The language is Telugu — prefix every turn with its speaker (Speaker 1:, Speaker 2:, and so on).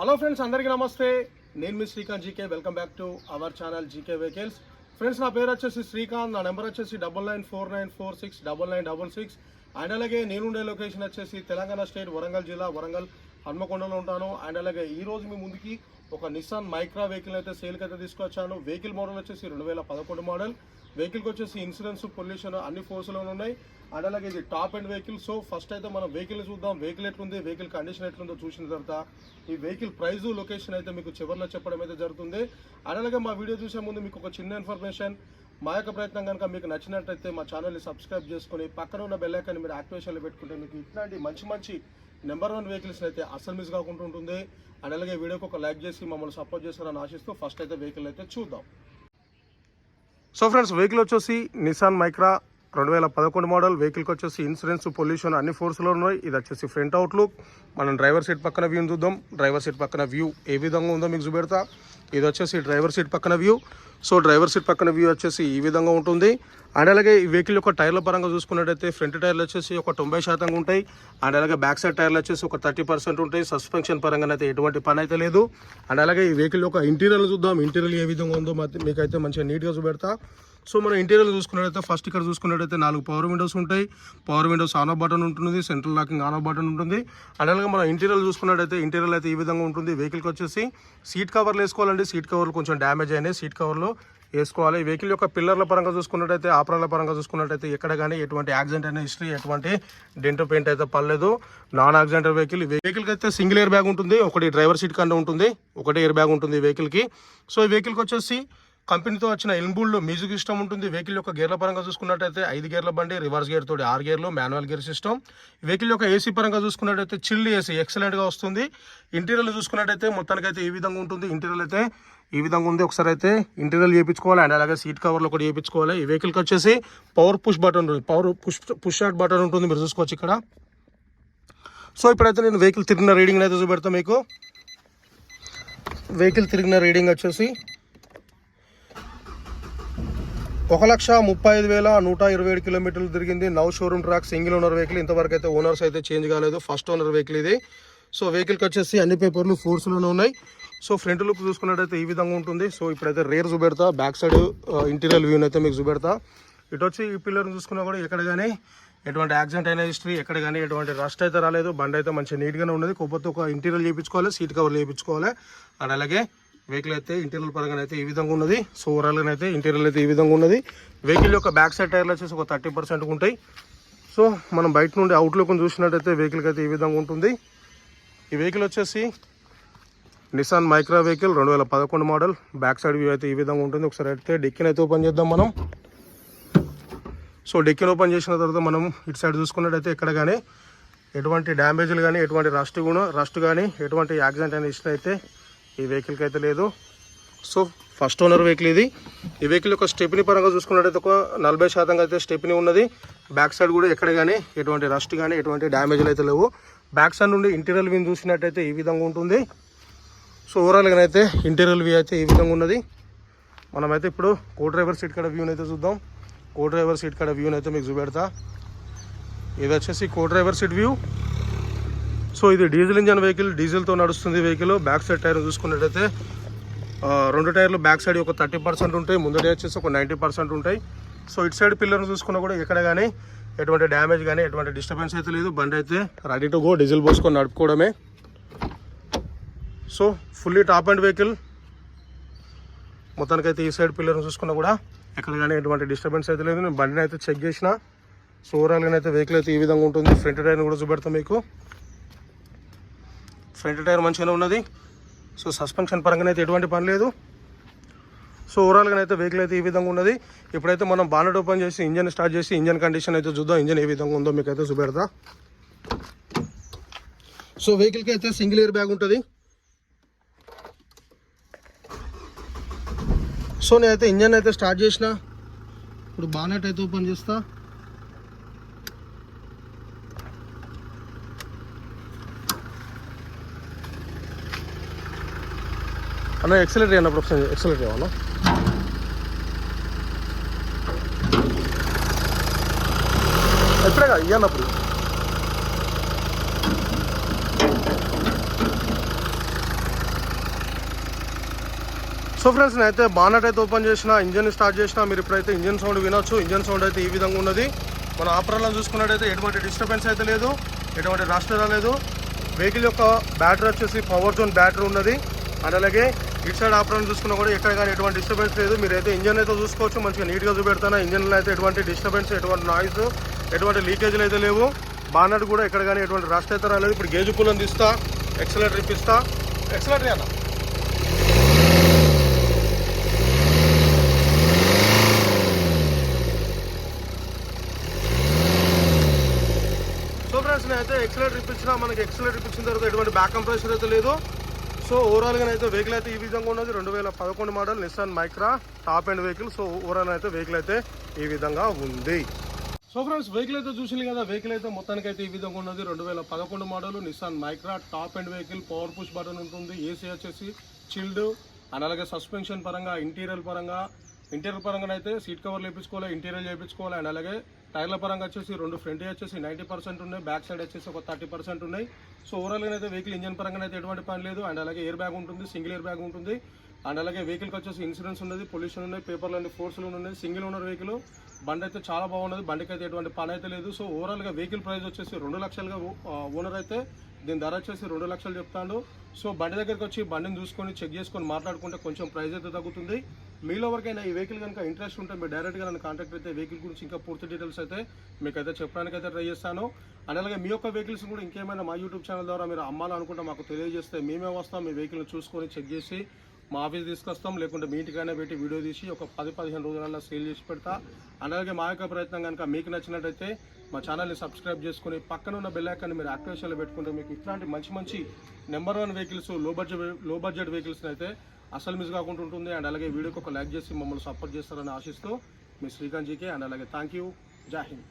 Speaker 1: హలో ఫ్రెండ్స్, అందరికీ నమస్తే. నేను మీ Srikanth GK. Welcome back to our channel GK vehicles. Friends, నా పేరు వచ్చేసి శ్రీకాంత్. నా నెంబర్ వచ్చేసి 9949469966. అండ్ అలాగే నేనుండే లొకేషన్ వచ్చేసి తెలంగాణ స్టేట్ వరంగల్ జిల్లా వరంగల్ హన్మకొండలో ఉంటాను. అండ్ అలాగే ఈరోజు మీ ముందుకి ఒక నిస్సాన్ మైక్రా వెహికల్ అయితే సేల్కి అయితే తీసుకొచ్చాను. వెహికల్ మోడల్ వచ్చేసి 2011 మోడల్. వెహికల్కి వచ్చేసి ఇన్సూరెన్స్, పొల్యూషన్ అన్ని ఫోర్స్లో ఉన్నాయి. అండ్ అలాగే ఇది top and vehicle. So first అయితే మనం వెహికల్ చూద్దాం. వెహికల్ ఎట్లుంది, వెహికల్ కండిషన్ ఎట్లుందో చూసిన తర్వాత ఈ వెహికల్ ప్రైస్, లొకేషన్ అయితే మీకు చివరిలో చెప్పడం అయితే జరుగుతుంది. అండ్ అలాగే మా వీడియో చూసే ముందు మీకు ఒక చిన్న ఇన్ఫర్మేషన్. మా యొక్క ప్రయత్నం కనుక మీకు నచ్చినట్లయితే మా ఛానల్ని సబ్స్క్రైబ్ చేసుకుని పక్కన ఉన్న బెల్ ఐకాన్ని మీరు యాక్టివేషన్లో పెట్టుకుంటే మీకు ఇట్లాంటి మంచి నెంబర్ 1 వెహికల్స్ అయితే అస్సలు మిస్ కాకుండా ఉంటుంది. అండ్ అలాగే వీడియోకి ఒక లైక్ చేసి మమ్మల్ని సపోర్ట్ చేస్తారని ఆశిస్తూ ఫస్ట్ అయితే వెహికల్ అయితే చూద్దాం. సో ఫ్రెండ్స్, వెహికల్ వచ్చేసి నిస్సాన్ మైక్రా 2011 మోడల్. వెహికల్కి వచ్చేసి ఇన్సూరెన్స్, పొల్యూషన్ అన్ని ఫోర్స్లో ఉన్నాయి. ఇది వచ్చేసి ఫ్రంట్ అవుట్లుక్. మనం డ్రైవర్ సీట్ పక్కన వ్యూ చూద్దాం. డ్రైవర్ సీట్ పక్కన వ్యూ ఏ విధంగా ఉందో మీకు చూపెడతా. ఇది వచ్చేసి డ్రైవర్ సీట్ పక్కన వ్యూ. సో డ్రైవర్ సీట్ పక్కన వ్యూ వచ్చేసి ఈ విధంగా ఉంటుంది. అండ్ అలాగే ఈ వెహికల్ యొక్క టైర్ల పరంగా చూసుకున్నట్టయితే ఫ్రంట్ టైర్లు వచ్చేసి ఒక 90% ఉంటాయి. అండ్ అలాగే బ్యాక్ సైడ్ టైర్లు వచ్చేసి ఒక 30% ఉంటాయి. సస్పెన్షన్ పరంగా అయితే ఎటువంటి పని అయితే లేదు. అండ్ అలాగే ఈ వెహికల్ యొక్క ఇంటీరియర్ చూద్దాం. ఇంటీరియర్ ఏ విధంగా ఉందో మీకైతే మంచిగా నీట్గా చూపెడతా. సో మనం ఇంటీరియర్ చూసుకున్నట్టయితే ఫస్ట్ ఇక్కడ చూసుకున్నట్టయితే 4 పవర్ విండోస్ ఉంటాయి. Power windows on off button ఉంటుంది, central locking on off button ఉంటుంది. అండ్ అలాగే మనం ఇంటీరియర్ చూసుకున్నట్టయితే ఇంటీరియర్ అయితే ఈ విధంగా ఉంటుంది. వెహికల్కి వచ్చేసి సీట్ కవర్లు వేసుకోవాలండి. సీట్ కవర్లు కొంచెం డ్యామేజ్ అయినాయి, సీట్ కవర్లు వేసుకోవాలి. ఈ వెహికల్ యొక్క పిల్లర్ల పరంగా చూసుకున్నట్టయితే, ఆపరాల పరంగా చూసుకున్నట్టయితే ఎక్కడ కానీ ఎటువంటి యాక్సిడెంట్ అయిన హిస్టరీ, ఎటువంటి డెంట్ పెయింట్ అయితే పర్లేదు. Non accident vehicle. ఈ వెహికల్కి అయితే సింగిల్ ఎయిర్ బ్యాగ్ ఉంటుంది. ఒకటి డ్రైవర్ సీట్ కన్నా ఉంటుంది, ఒకటి ఎయిర్ బ్యాగ్ ఉంటుంది ఈ వెహికల్కి. సో ఈ వెహికల్కి వచ్చేసి కంపెనీతో వచ్చిన ఇన్బుల్డ్ మ్యూజిక్ సిస్టమ్ ఉంటుంది. వెహికల్ యొక్క గేర్ల పరంగా చూసుకున్నట్టయితే 5 గేర్ల బండి, రివర్స్ గేర్ తోటి 6 గేర్లు, మాన్యువల్ గేర్ సిస్టమ్. వెహికల్ యొక్క ఏసీ పరంగా చూసుకున్నట్టయితే చిల్డ్ ఏసీ ఎక్సలెంట్గా వస్తుంది. ఇంటీరియర్ చూసుకున్నట్టయితే మొత్తానికైతే ఈ విధంగా ఉంటుంది. ఇంటీరియర్ అయితే ఈ విధంగా ఉంది. ఒకసారి అయితే ఇంటీరియర్ చేయించుకోవాలి. అండ్ అలాగే సీట్ కవర్లో కూడా చేయించుకోవాలి. ఈ వెహికల్కి వచ్చేసి పవర్ పుష్ బటన్ ఉంటుంది, పుష్ స్టార్ట్ బటన్ ఉంటుంది. మీరు చూసుకోవచ్చు ఇక్కడ. సో ఇప్పుడైతే నేను వెహికల్ తిరిగిన రీడింగ్ అయితే చూపెడతాను మీకు. వెహికల్ తిరిగిన రీడింగ్ వచ్చేసి 1,35,127 కిలోమీటర్లు తిరిగింది. Now showroom track, single owner vehicle. ఇంతవరకు అయితే ఓనర్స్ అయితే చేంజ్ కాలేదు, ఫస్ట్ ఓనర్ వెహికల్ ఇది. సో వెహికల్కి వచ్చేసి అన్ని పేపర్లు ఫోర్స్లోనే ఉన్నాయి. సో ఫ్రంట్ లుక్ చూసుకున్నట్టయితే ఈ విధంగా ఉంటుంది. సో ఇప్పుడైతే రేర్ చూపెడతా, బ్యాక్ సైడ్ ఇంటీరియర్ వ్యూని అయితే మీకు చూపెడతా. ఇటు వచ్చి ఈ పిల్లర్ని చూసుకున్నా కూడా ఎక్కడ కానీ ఎటువంటి యాక్సిడెంట్ అయిన హిస్టరీ, ఎక్కడ కానీ ఎటువంటి రస్ట్ అయితే రాలేదు. బండి అయితే మంచిగా నీట్గానే ఉన్నది. కాకపోతే ఒక ఇంటీరియర్ చేయించుకోవాలి, సీట్ కవర్లు చేయించుకోవాలి. అండ్ అలాగే వెహికల్ అయితే ఇంటీరియర్ పరంగా అయితే ఈ విధంగా ఉన్నది. సో ఓవరాల్గా అయితే ఇంటీరియర్ అయితే ఈ విధంగా ఉన్నది. వెహికల్ యొక్క బ్యాక్ సైడ్ టైర్లు వచ్చేసి ఒక 30% ఉంటాయి. సో మనం బయట నుండి అవుట్లుక్ చూసినట్టయితే వెహికల్కి అయితే ఈ విధంగా ఉంటుంది. ఈ వెహికల్ వచ్చేసి Nissan Micra vehicle 2011 model. Back side view అయితే ఈ విధంగా ఉంటుంది. ఒకసారి అయితే డిక్కీని అయితే ఓపెన్ చేద్దాం మనం. సో డిక్కీని ఓపెన్ చేసిన తర్వాత మనం ఇటు సైడ్ చూసుకున్నట్టయితే ఎక్కడ కానీ ఎటువంటి డ్యామేజ్లు కానీ, ఎటువంటి రస్ట్ కానీ, ఎటువంటి యాక్సిడెంట్ అయిన హిస్టరీ అయితే ఈ వెహికల్కి అయితే లేదు. సో ఫస్ట్ ఓనర్ వెహికల్ ఇది. ఈ వెహికల్ యొక్క స్టెప్ని పరంగా చూసుకున్నట్టయితే ఒక 40% అయితే స్టెప్ని ఉన్నది. బ్యాక్ సైడ్ కూడా ఎక్కడ కానీ ఎటువంటి రస్ట్ కానీ, ఎటువంటి డ్యామేజ్లు అయితే లేవు. బ్యాక్ సైడ్ నుండి ఇంటీరియర్ వ్యూ చూసినట్టయితే ఈ విధంగా ఉంటుంది. సో ఓవరాల్గా అయితే ఇంటీరియర్ వ్యూ అయితే ఈ విధంగా ఉన్నది. మనమైతే ఇప్పుడు కో డ్రైవర్ సీట్ కాడ వ్యూని అయితే చూద్దాం. కో డ్రైవర్ సీట్ కాడ వ్యూని అయితే మీకు చూపెడతా. ఇది వచ్చేసి కో డ్రైవర్ సీట్ వ్యూ. సో ఇది డీజిల్ ఇంజన్ వెహికల్, డీజిల్తో నడుస్తుంది వెహికల్. బ్యాక్ సైడ్ టైర్ చూసుకున్నట్టయితే 2 టైర్లు బ్యాక్ సైడ్ ఒక 30% ఉంటాయి, ముందడే వచ్చేసి ఒక 90% ఉంటాయి. సో ఇటు సైడ్ పిల్లర్ని చూసుకున్నా కూడా ఎక్కడ కానీ ఎటువంటి డ్యామేజ్ కానీ, ఎటువంటి డిస్టర్బెన్స్ అయితే లేదు. బండి అయితే రెడీ టు గో, డీజిల్ పోసుకొని నడుపుకోవడమే. So fully top and vehicle. మొత్తానికైతే ఈ సైడ్ పిల్లర్ని చూసుకున్నా కూడా ఎక్కడ కానీ ఎటువంటి డిస్టర్బెన్స్ అయితే లేదు. నేను బండిని అయితే చెక్ చేసిన. సో ఓవరాల్గా అయితే వెహికల్ అయితే ఈ విధంగా ఉంటుంది. ఫ్రంట్ టైర్ని కూడా చూపెడతాం మీకు. ఫ్రంట్ టైర్ మంచిగానే ఉన్నది. సో సస్పెన్షన్ పరంగా అయితే ఎటువంటి పని లేదు. సో ఓవరాల్గా అయితే వెహికల్ అయితే ఈ విధంగా ఉన్నది. ఇప్పుడైతే మనం బానెట్ ఓపెన్ చేసి ఇంజన్ స్టార్ట్ చేసి ఇంజన్ కండిషన్ అయితే చూద్దాం. ఇంజన్ ఏ విధంగా ఉందో మీకు అయితే చూపెడతా. సో వెహికల్కి అయితే సింగిల్ ఎయిర్ బ్యాగ్ ఉంటుంది. సో నేనైతే ఇంజన్ అయితే స్టార్ట్ చేసిన. ఇప్పుడు బానెట్ అయితే ఓపెన్ చేస్తా. అన్న ఎక్సలేటర్ అన్నప్పుడు ఒకసారి ఎక్సలేటర్ అన్న. ఎప్పుడే కాదు ఇవ్వన్నప్పుడు సో ఫ్రెండ్స్ నేనైతే బానట్ అయితే ఓపెన్ చేసిన, ఇంజన్ స్టార్ట్ చేసిన. మీరు ఇప్పుడైతే ఇంజన్ సౌండ్ వినొచ్చు. ఇంజన్ సౌండ్ అయితే ఈ విధంగా ఉన్నది. మన ఆపరాలను చూసుకున్నట్టయితే ఎటువంటి డిస్టర్బెన్స్ అయితే లేదు, ఎటువంటి రస్ట్ రాలేదు. వెహికల్ యొక్క బ్యాటరీ వచ్చేసి పవర్ జోన్ బ్యాటరీ ఉన్నది. అండ్ అలాగే ఇటు సైడ్ ఆపరాలను చూసుకున్నా కూడా ఎక్కడ కానీ ఎటువంటి డిస్టర్బెన్స్ లేదు. మీరైతే ఇంజన్ అయితే చూసుకోవచ్చు, మంచిగా నీట్గా చూపెడతాను. ఇంజన్లో అయితే ఎటువంటి డిస్టర్బెన్స్, ఎటువంటి నాయిస్, ఎటువంటి లీకేజీలు అయితే లేవు. బానట్ కూడా ఎక్కడ కానీ ఎటువంటి రస్ట్ అయితే రాలేదు. ఇప్పుడు గేజ్ పుల్లని తీస్తా, ఎక్సలేటర్ ఇప్పిస్తా. ఎక్సలేటర్ అన్న అయితే ఎక్సలేటర్ ఇప్పించినా, మనకి ఎక్సలేటర్ ఇప్పించిన తర్వాత ఎటువంటి బ్యాక్ కంప్రెషర్ అయితే లేదు. సో ఓవరాల్గా అయితే వెహికల్ అయితే ఈ విధంగా ఉన్నది. 2011 model Nissan Micra top and vehicle. So overall అయితే వెహికల్ అయితే ఈ విధంగా ఉంది. సో ఫ్రెండ్స్ వెహికల్ అయితే చూసింది కదా, వెహికల్ అయితే మొత్తానికి అయితే ఈ విధంగా ఉన్నది. 2011 model Nissan Micra top and vehicle. Power push button ఉంటుంది. ఏసీ వచ్చేసి చిల్డ్. అండ్ అలాగే సస్పెన్షన్ పరంగా, ఇంటీరియర్ పరంగా అయితే సీట్ కవర్లు వేయించుకోవాలి, ఇంటీరియర్ చేయించుకోవాలి. అండ్ అలాగే టైర్ల పరంగా వచ్చేసి 2 ఫ్రంట్ వచ్చేసి 90% ఉన్నాయి, బ్యాక్ సైడ్ వచ్చేసి ఒక 30% ఉన్నాయి. సో ఓవరాల్గా అయితే వెహికల్ ఇంజన్ పరంగా అయితే ఎటువంటి పని లేదు. అండ్ అలాగే ఎయిర్ బ్యాగ్ ఉంటుంది, సింగిల్ ఎయిర్ బ్యాగ్ ఉంటుంది. అండ్ అలాగే వెహికల్కి వచ్చేసి ఇన్సూరెన్స్ ఉన్నది, పొల్యూషన్ ఉన్నాయి, పేపర్లు అన్ని ఫోర్స్లు ఉన్నాయి. Single owner vehicle. బండి అయితే చాలా బాగున్నది, బండికి అయితే ఎటువంటి పని అయితే లేదు. సో ఓవరాల్గా వెహికల్ ప్రైస్ వచ్చేసి 2 లక్షలుగా ఓనర్ అయితే దీని ధర వచ్చేసి 2 లక్షలు చెప్తాడు. సో బండి దగ్గరికి వచ్చి బండిని చూసుకొని చెక్ చేసుకొని మాట్లాడుకుంటే కొంచెం ప్రైస్ అయితే తగ్గుతుంది. మీలో వరకైనా ఈ వెహికల్ కనుక ఇంట్రెస్ట్ ఉంటే మీరు డైరెక్ట్గా నన్ను కాంటాక్ట్ అయితే వెహికల్ గురించి ఇంకా పూర్తి డీటెయిల్స్ అయితే మీకు అయితే చెప్పడానికి అయితే ట్రై చేస్తాను. అండ్ అలాగే మీ యొక్క వెహికల్స్ కూడా ఇంకేమైనా మా యూట్యూబ్ ఛానల్ ద్వారా మీరు అమ్మాలనుకుంటే మాకు తెలియజేస్తే మేమే వస్తాం, మీ వెహికల్ని చూసుకొని చెక్ చేసి మా ఆఫీస్ తీసుకొస్తాం. లేకుంటే మీ ఇంటికైనా పెట్టి వీడియో తీసి ఒక 10-15 రోజులలో సేల్ చేసి పెడతా. అలాగే మా యొక్క ప్రయత్నం కనుక మీకు నచ్చినట్టయితే మా ఛానల్ని సబ్స్క్రైబ్ చేసుకుని పక్కన ఉన్న బెల్ ఐకాన్ని మీరు యాక్టివేషన్లో పెట్టుకుంటే మీకు ఇట్లాంటి మంచి నెంబర్ 1 వెహికల్స్, లో బడ్జెట్ వెహికల్స్ని అయితే అసలు మిస్ కాకుండా ఉంటుంది. అండ్ అలాగే వీడియోకి ఒక లైక్ చేసి మమ్మల్ని సపోర్ట్ చేస్తారని ఆశిస్తూ మీ శ్రీకాంత్ జీకే. అండ్ అలాగే థ్యాంక్ యూ. జై హింద్.